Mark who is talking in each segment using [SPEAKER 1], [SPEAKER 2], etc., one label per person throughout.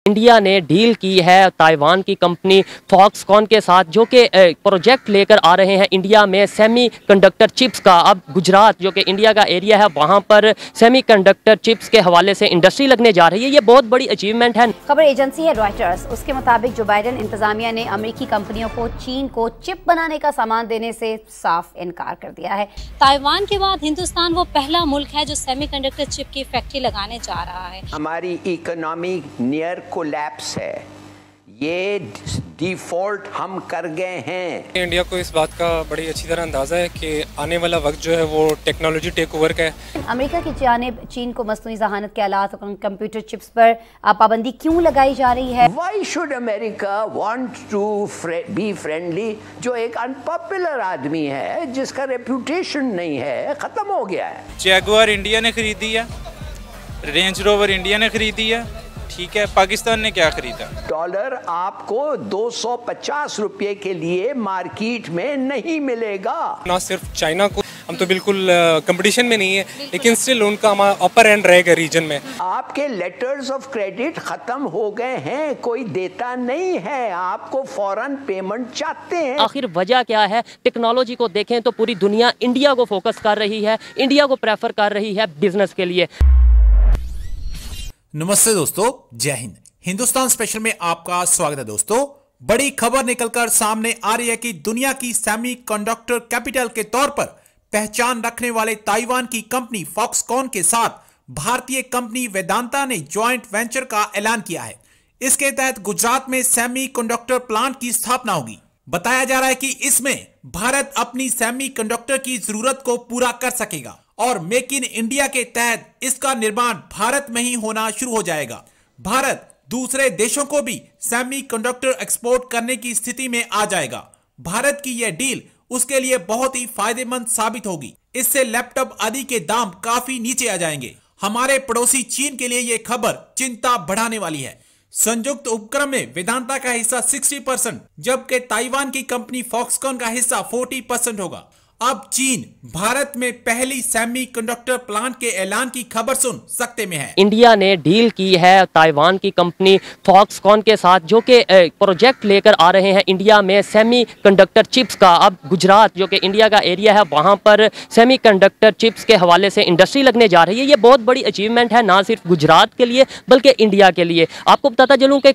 [SPEAKER 1] India ने deal की है ताइवान की कंपनी फॉक्सकॉन के साथ, जो कि प्रोजेक्ट लेकर आ रहे हैं इंडिया में सेमीकंडक्टर चिप्स का। अब गुजरात जो कि इंडिया का एरिया है, वहां पर सेमीकंडक्टर चिप्स के हवाले से इंडस्ट्री लगने जा रही है। ये बहुत बड़ी अचीवमेंट है।
[SPEAKER 2] खबर एजेंसी है रॉयटर्स, उसके मुताबिक जो बाइडेन इंतजामिया ने अमेरिकी कंपनियों को चीन को चिप बनाने का सामान देने से साफ इनकार कर दिया है।
[SPEAKER 3] ताइवान के बाद हिंदुस्तान वो पहला मुल्क है जो सेमीकंडक्टर चिप की फैक्ट्री लगाने जा रहा है।
[SPEAKER 4] हमारी इकोनॉमी नियर कोलैप्स है, ये डिफॉल्ट हम कर गए हैं।
[SPEAKER 5] इंडिया को इस बात का बड़ी अच्छी तरह अंदाजा है कि आने वाला वक्त जो है वो टेक्नोलॉजी टेक ओवर का है।
[SPEAKER 2] अमेरिका की जानिब चीन को मसनूई जहानत के आलात और कंप्यूटर चिप्स पर पाबंदी क्यों लगाई जा रही है?
[SPEAKER 4] Why should America want to be friendly? जो एक अनपॉपुलर आदमी है, जिसका रेपुटेशन नहीं है, खत्म हो गया है।
[SPEAKER 6] जैगुआर इंडिया ने खरीदी है, रेंज रोवर इंडिया ने खरीदी है, ठीक है, पाकिस्तान ने क्या खरीदा? डॉलर
[SPEAKER 4] आपको 250 रुपये के लिए मार्केट में नहीं मिलेगा।
[SPEAKER 5] ना सिर्फ चाइना को, हम तो बिल्कुल कंपटीशन में नहीं है, लेकिन स्टिल उनका अपर एंड रहेगा रीजन में।
[SPEAKER 4] आपके लेटर्स ऑफ क्रेडिट खत्म हो गए हैं, कोई देता नहीं है, आपको फौरन पेमेंट चाहते हैं।
[SPEAKER 1] आखिर वजह क्या है? टेक्नोलॉजी को देखें तो पूरी दुनिया इंडिया को फोकस कर रही है, इंडिया को प्रेफर कर रही है बिजनेस के लिए।
[SPEAKER 7] नमस्ते दोस्तों, जय हिंद। हिंदुस्तान स्पेशल में आपका स्वागत है। दोस्तों, बड़ी खबर निकलकर सामने आ रही है कि दुनिया की सेमीकंडक्टर कैपिटल के तौर पर पहचान रखने वाले ताइवान की कंपनी फॉक्सकॉन के साथ भारतीय कंपनी वेदांता ने जॉइंट वेंचर का ऐलान किया है। इसके तहत गुजरात में सेमीकंडक्टर प्लांट की स्थापना होगी। बताया जा रहा है कि इसमें भारत अपनी सेमीकंडक्टर की जरूरत को पूरा कर सकेगा और मेक इन इंडिया के तहत इसका निर्माण भारत में ही होना शुरू हो जाएगा। भारत दूसरे देशों को भी सेमीकंडक्टर एक्सपोर्ट करने की स्थिति में आ जाएगा। भारत की यह डील उसके लिए बहुत ही फायदेमंद साबित होगी। इससे लैपटॉप आदि के दाम काफी नीचे आ जाएंगे। हमारे पड़ोसी चीन के लिए यह खबर चिंता बढ़ाने वाली है। संयुक्त उपक्रम में वेदांता का हिस्सा 60%, जबकि ताइवान की कंपनी फॉक्सकॉन का हिस्सा 40% होगा। अब चीन भारत में पहली सेमीकंडक्टर प्लांट के ऐलान की खबर सुन सकते में है।
[SPEAKER 1] इंडिया ने डील की है ताइवान की कंपनी फॉक्सकॉन के साथ, जो कि प्रोजेक्ट लेकर आ रहे हैं इंडिया में सेमीकंडक्टर चिप्स का। अब गुजरात जो कि इंडिया का एरिया है, वहां पर सेमीकंडक्टर चिप्स के हवाले से इंडस्ट्री लगने जा रही है। ये बहुत बड़ी अचीवमेंट है, ना सिर्फ गुजरात के लिए बल्कि इंडिया के लिए। आपको बताता चलूँ कि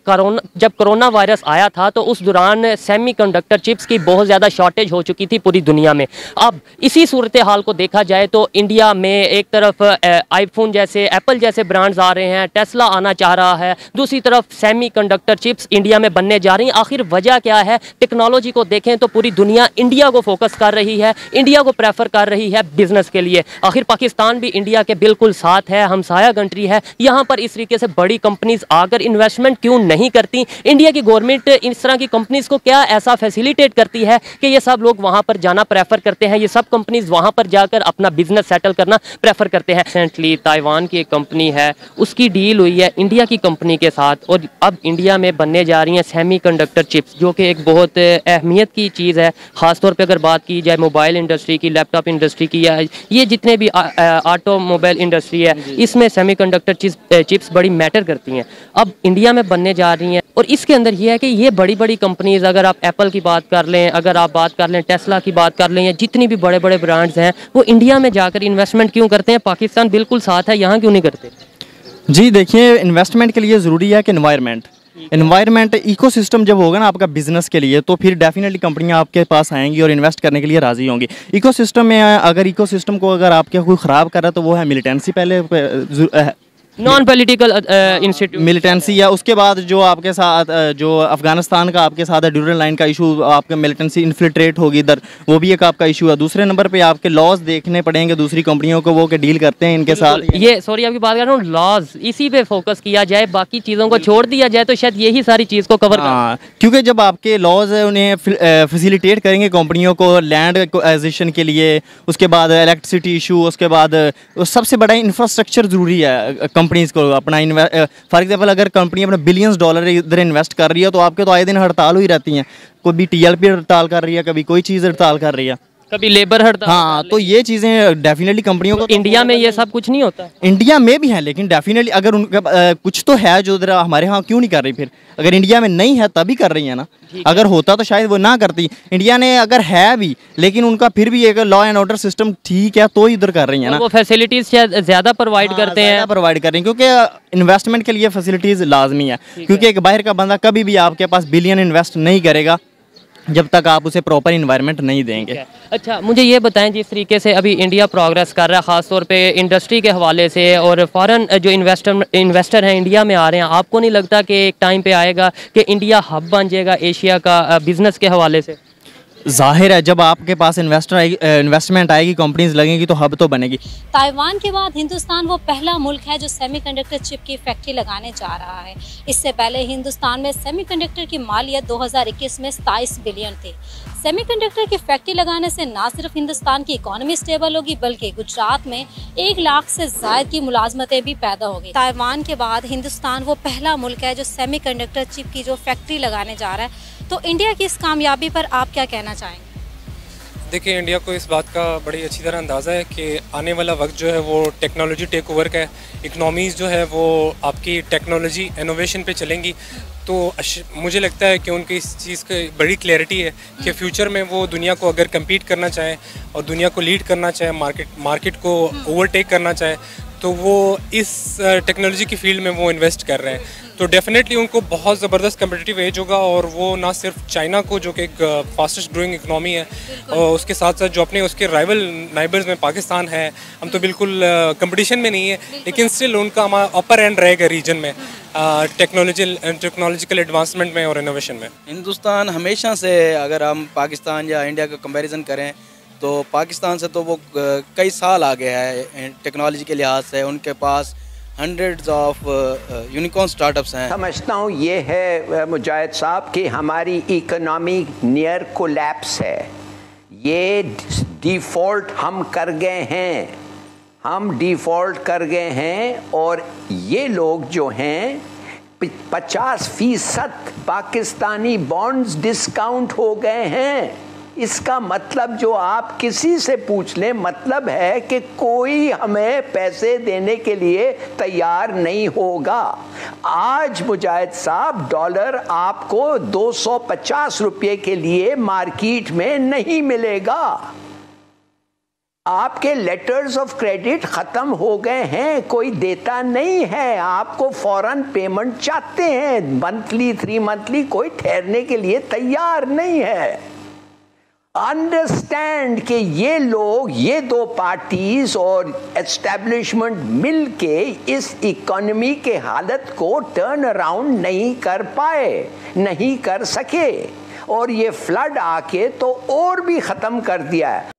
[SPEAKER 1] जब कोरोना वायरस आया था तो उस दौरान सेमीकंडक्टर चिप्स की बहुत ज़्यादा शॉर्टेज हो चुकी थी पूरी दुनिया में। अब इसी सूरत हाल को देखा जाए तो इंडिया में एक तरफ आईफोन जैसे, एप्पल जैसे ब्रांड्स आ रहे हैं, टेस्ला आना चाह रहा है, दूसरी तरफ सेमीकंडक्टर चिप्स इंडिया में बनने जा रही हैं। आखिर वजह क्या है? टेक्नोलॉजी को देखें तो पूरी दुनिया इंडिया को फोकस कर रही है, इंडिया को प्रेफर कर रही है बिजनेस के लिए। आखिर पाकिस्तान भी इंडिया के बिल्कुल साथ है, हमसाया कंट्री है। यहाँ पर इस तरीके से बड़ी कंपनीज आकर इन्वेस्टमेंट क्यों नहीं करती? इंडिया की गवर्नमेंट इस तरह की कंपनीज को क्या ऐसा फैसिलिटेट करती है कि ये सब लोग वहाँ पर जाना प्रेफर करते हैं, ये सब कंपनीज वहां पर जाकर अपना बिजनेस सेटल करना प्रेफर करते हैं। रिसेंटली ताइवान की एक कंपनी है, उसकी डील हुई है इंडिया की कंपनी के साथ, और अब इंडिया में बनने जा रही हैं सेमीकंडक्टर चिप्स, जो कि एक बहुत अहमियत की चीज़ है। ख़ासतौर पे अगर बात की जाए मोबाइल इंडस्ट्री की, लैपटॉप इंडस्ट्री की, या ये जितने भी ऑटोमोबाइल इंडस्ट्री है, इसमें सेमीकंडक्टर चिप्स बड़ी मैटर करती हैं। अब इंडिया में बनने जा रही हैं, और इसके अंदर ये है कि ये बड़ी बड़ी कंपनीज, अगर आप एप्पल की बात कर लें, अगर आप बात कर लें टेस्ला की बात कर लें, या जितनी भी बड़े बड़े ब्रांड्स हैं, वो इंडिया में जाकर इन्वेस्टमेंट क्यों करते हैं? पाकिस्तान बिल्कुल साथ है, यहाँ क्यों नहीं करते?
[SPEAKER 8] जी देखिए, इन्वेस्टमेंट के लिए ज़रूरी है कि इन्वायरमेंट इकोसिस्टम जब होगा ना आपका बिजनेस के लिए, तो फिर डेफिनेटली कंपनियां आपके पास आएंगी और इन्वेस्ट करने के लिए राजी होंगी। इकोसिस्टम में अगर इकोसिस्टम को अगर आपके कोई ख़राब कर रहा है तो वो है मिलिटेंसी, पहले
[SPEAKER 1] नॉन पॉलिटिकल इंस्टीट्यूट
[SPEAKER 8] मिलिटेंसी, या उसके बाद जो आपके साथ जो अफगानिस्तान का आपके साथ है ड्यूरल लाइन का इशू, आपका मिलिटेंसी इन्फिल्ट्रेट होगी इधर, वो भी एक आपका इशू है। दूसरे नंबर पे आपके लॉज देखने पड़ेंगे दूसरी कंपनियों को, वो के डील करते हैं इनके साथ।
[SPEAKER 1] ये सॉरी आपकी बात कर रहा हूँ, लॉज, इसी पे फोकस किया जाए, बाकी चीज़ों को छोड़ दिया जाए तो शायद यही सारी चीज़ को कवर
[SPEAKER 8] क्योंकि जब आपके लॉज है उन्हें फैसिलिटेट करेंगे कंपनियों को लैंड एक्विजिशन के लिए, उसके बाद इलेक्ट्रिसिटी इशू, उसके बाद सबसे बड़ा इंफ्रास्ट्रक्चर ज़रूरी है कंपनीज को अपना। फॉर एग्जांपल अगर कंपनी अपना बिलियंस डॉलर इधर इन्वेस्ट कर रही है तो आपके तो आए दिन हड़ताल हुई रहती हैं, कोई भी टीएलपी हड़ताल कर रही है, कभी कोई चीज़ हड़ताल कर रही है।
[SPEAKER 1] कभी लेबर हड़ताल।
[SPEAKER 8] हाँ, तो ये चीज़ें डेफिनेटली कंपनियों को,
[SPEAKER 1] इंडिया में ये सब कुछ नहीं होता।
[SPEAKER 8] इंडिया में भी है, लेकिन डेफिनेटली अगर उनका कुछ तो है जो उधर हमारे यहाँ क्यों नहीं कर रही। फिर अगर इंडिया में नहीं है तभी कर रही है ना, अगर होता तो शायद वो ना करती। इंडिया ने अगर है भी, लेकिन उनका फिर भी एक लॉ एंड ऑर्डर सिस्टम ठीक है तो इधर कर रही है ना।
[SPEAKER 1] वो फैसिलिटीज ज़्यादा प्रोवाइड करते हैं,
[SPEAKER 8] प्रोवाइड कर रही हैं, क्योंकि इन्वेस्टमेंट के लिए फैसिलिटीज लाजमी है। क्योंकि एक बाहर का बंदा कभी भी आपके पास बिलियन इन्वेस्ट नहीं करेगा जब तक आप उसे प्रॉपर इन्वायरमेंट नहीं देंगे।
[SPEAKER 1] अच्छा, मुझे ये बताएं, जिस तरीके से अभी इंडिया प्रोग्रेस कर रहा है ख़ास तौर पे इंडस्ट्री के हवाले से, और फॉरेन जो इन्वेस्टर हैं इंडिया में आ रहे हैं, आपको नहीं लगता कि एक टाइम पे आएगा कि इंडिया हब बन जाएगा एशिया का बिजनेस के हवाले से?
[SPEAKER 8] जाहिर है, जब आपके पास इन्वेस्टमेंट आएगी, कंपनीज लगेंगी, तो हब तो बनेगी।
[SPEAKER 3] ताइवान के बाद हिंदुस्तान वो पहला मुल्क है जो सेमीकंडक्टर चिप की फैक्ट्री लगाने जा रहा है। इससे पहले हिंदुस्तान में सेमीकंडक्टर की मालियत 2021 में 27 बिलियन थी। सेमीकंडक्टर की फैक्ट्री लगाने से न सिर्फ हिंदुस्तान की इकोनॉमी स्टेबल होगी, बल्कि गुजरात में 1 लाख से ज़ायद की मुलाजमतें भी पैदा होगी। ताइवान के बाद हिंदुस्तान वो पहला मुल्क है जो सेमीकंडक्टर चिप की जो फैक्ट्री लगाने जा रहा है। तो इंडिया की इस कामयाबी पर आप क्या कहना चाहेंगे?
[SPEAKER 5] देखिए, इंडिया को इस बात का बड़ी अच्छी तरह अंदाज़ा है कि आने वाला वक्त जो है वो टेक्नोलॉजी टेक ओवर का है। इकनॉमीज़ जो है वो आपकी टेक्नोलॉजी इनोवेशन पे चलेंगी। तो मुझे लगता है कि उनकी इस चीज़ की बड़ी क्लैरिटी है कि फ्यूचर में वो दुनिया को अगर कम्पीट करना चाहें और दुनिया को लीड करना चाहें, मार्केट को ओवरटेक करना चाहें, तो वो इस टेक्नोलॉजी की फील्ड में वो इन्वेस्ट कर रहे हैं। तो डेफिनेटली उनको बहुत ज़बरदस्त कम्पिटिटिव एज होगा, और वो ना सिर्फ चाइना को, जो कि एक फास्टेस्ट ग्रोइंग इकनॉमी है, और उसके साथ साथ जो अपने उसके राइवल नाइबर्स में पाकिस्तान है, हम तो बिल्कुल कंपटीशन में नहीं है, लेकिन स्टिल उनका हमारा अपर एंड रहेगा रीजन में टेक्नोलॉजिकल एडवांसमेंट में और इनोवेशन में।
[SPEAKER 9] हिंदुस्तान हमेशा से, अगर हम पाकिस्तान या इंडिया का कंपैरिजन करें, तो पाकिस्तान से तो वो कई साल आगे है टेक्नोलॉजी के लिहाज से। उनके पास हंड्रेड्स ऑफ यूनिकॉर्न स्टार्टअप्स हैं।
[SPEAKER 4] समझता हूँ ये है मुजाहिद साहब कि हमारी इकोनॉमी नियर कोलैप्स है। ये डिफ़ॉल्ट हम कर गए हैं, हम डिफ़ॉल्ट कर गए हैं, और ये लोग जो हैं 50% पाकिस्तानी बॉन्ड्स डिस्काउंट हो गए हैं। इसका मतलब जो आप किसी से पूछ लें, मतलब है कि कोई हमें पैसे देने के लिए तैयार नहीं होगा। आज मुजाहिद साहब डॉलर आपको 250 रुपये के लिए मार्केट में नहीं मिलेगा। आपके लेटर्स ऑफ क्रेडिट ख़त्म हो गए हैं, कोई देता नहीं है, आपको फ़ौरन पेमेंट चाहते हैं, मंथली 3 मंथली, कोई ठहरने के लिए तैयार नहीं है। अंडरस्टैंड कि ये लोग, ये 2 पार्टीज और एस्टेब्लिशमेंट मिल के इस इकोनॉमी के हालत को टर्न अराउंड नहीं कर पाए, नहीं कर सके, और ये फ्लड आके तो और भी ख़त्म कर दिया है।